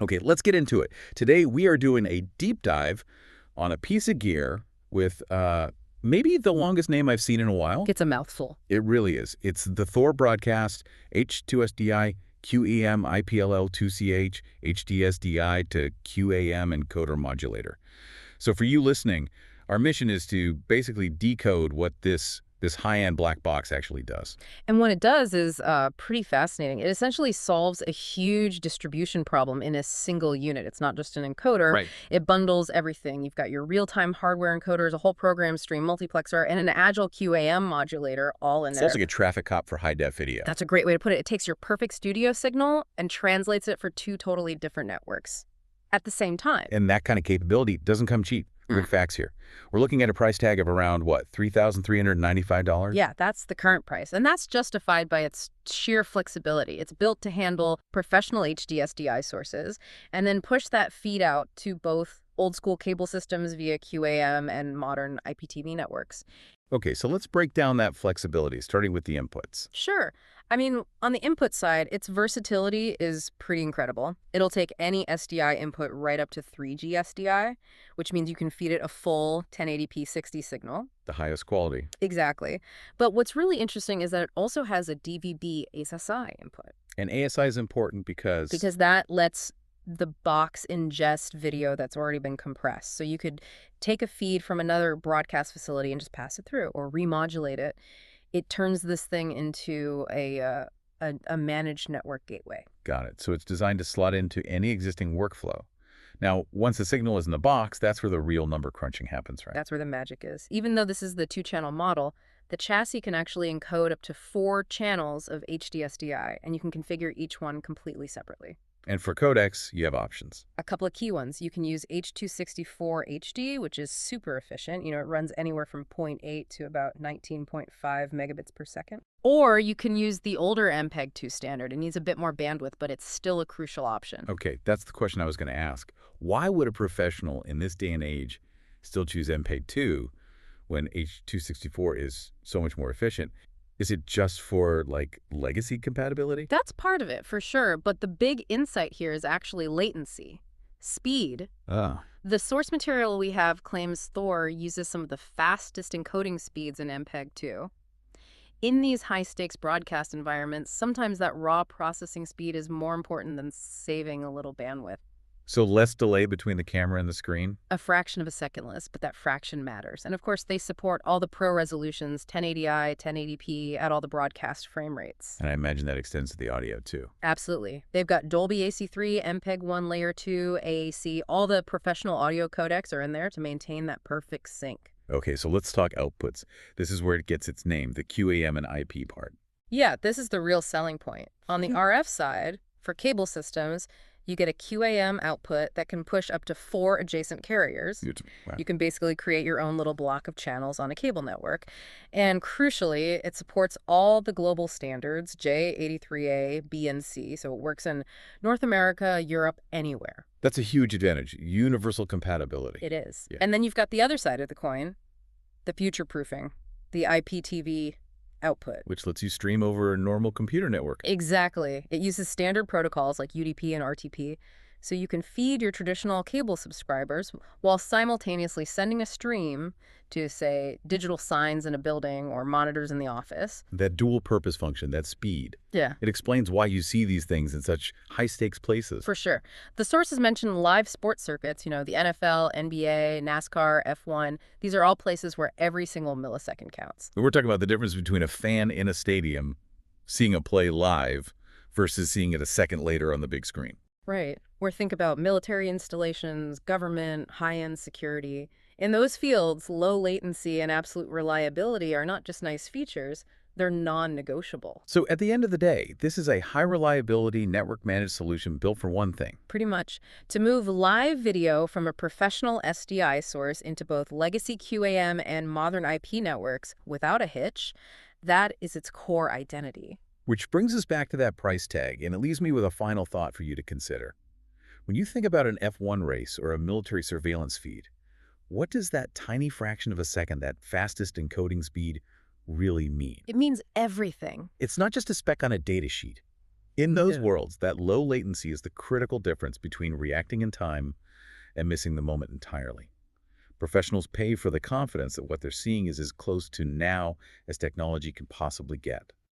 Okay, let's get into it. Today, we are doing a deep dive on a piece of gear with maybe the longest name I've seen in a while. It's a mouthful. It really is. It's the Thor Broadcast H-2SDI-QAM-IPLL 2CH HD-SDI to QAM Encoder Modulator. So for you listening, our mission is to basically decode what this high-end black box actually does. And what it does is pretty fascinating. It essentially solves a huge distribution problem in a single unit. It's not just an encoder. Right. It bundles everything. You've got your real-time hardware encoders, a whole program stream multiplexer, and an agile QAM modulator all in there. It's like a traffic cop for high-def video. That's a great way to put it. It takes your perfect studio signal and translates it for two totally different networks at the same time. And that kind of capability doesn't come cheap. Quick facts here. We're looking at a price tag of around, what, $3,395? Yeah, that's the current price. And that's justified by its sheer flexibility. It's built to handle professional HD-SDI sources and then push that feed out to both old school cable systems via QAM and modern IPTV networks. Okay, so let's break down that flexibility, starting with the inputs. Sure. I mean, on the input side, its versatility is pretty incredible. It'll take any SDI input right up to 3G SDI, which means you can feed it a full 1080p 60 signal. The highest quality. Exactly. But what's really interesting is that it also has a DVB ASSI input. And ASI is important because that lets the box ingest video that's already been compressed. So you could take a feed from another broadcast facility and just pass it through or remodulate it. It turns this thing into a managed network gateway. Got it. So it's designed to slot into any existing workflow. Now, once the signal is in the box, that's where the real number crunching happens, right? That's where the magic is. Even though this is the two-channel model, the chassis can actually encode up to 4 channels of HD-SDI, and you can configure each one completely separately. And for codecs, you have options. A couple of key ones. You can use H.264 HD, which is super efficient. You know, it runs anywhere from 0.8 to about 19.5 megabits per second. Or you can use the older MPEG-2 standard. It needs a bit more bandwidth, but it's still a crucial option. Okay, that's the question I was going to ask. Why would a professional in this day and age still choose MPEG-2 when H.264 is so much more efficient? Is it just for, like, legacy compatibility? That's part of it, for sure. But the big insight here is actually latency. Speed. The source material we have claims Thor uses some of the fastest encoding speeds in MPEG-2. In these high-stakes broadcast environments, sometimes that raw processing speed is more important than saving a little bandwidth. So less delay between the camera and the screen? A fraction of a second less, but that fraction matters. And of course, they support all the pro resolutions, 1080i, 1080p, at all the broadcast frame rates. And I imagine that extends to the audio, too. Absolutely. They've got Dolby AC3, MPEG-1, Layer 2, AAC. All the professional audio codecs are in there to maintain that perfect sync. Okay, so let's talk outputs. This is where it gets its name, the QAM and IP part. Yeah, this is the real selling point. On the RF side, for cable systems, you get a QAM output that can push up to 4 adjacent carriers. Wow. You can basically create your own little block of channels on a cable network. And crucially, it supports all the global standards, J83A, B, and C. So it works in North America, Europe, anywhere. That's a huge advantage, universal compatibility. It is. Yeah. And then you've got the other side of the coin, the future-proofing, the IPTV output. Which lets you stream over a normal computer network. Exactly. It uses standard protocols like UDP and RTP, so you can feed your traditional cable subscribers while simultaneously sending a stream to, say, digital signs in a building or monitors in the office. That dual purpose function, that speed. Yeah. It explains why you see these things in such high-stakes places. For sure. The sources mention live sports circuits, you know, the NFL, NBA, NASCAR, F1. These are all places where every single millisecond counts. We're talking about the difference between a fan in a stadium seeing a play live versus seeing it a second later on the big screen. Right. Or think about military installations, government, high-end security. In those fields, low latency and absolute reliability are not just nice features, they're non-negotiable. So at the end of the day, this is a high-reliability, network-managed solution built for one thing. Pretty much. To move live video from a professional SDI source into both legacy QAM and modern IP networks without a hitch, that is its core identity. Which brings us back to that price tag, and it leaves me with a final thought for you to consider. When you think about an F1 race or a military surveillance feed, what does that tiny fraction of a second, that fastest encoding speed, really mean? It means everything. It's not just a spec on a data sheet. In those worlds, that low latency is the critical difference between reacting in time and missing the moment entirely. Professionals pay for the confidence that what they're seeing is as close to now as technology can possibly get.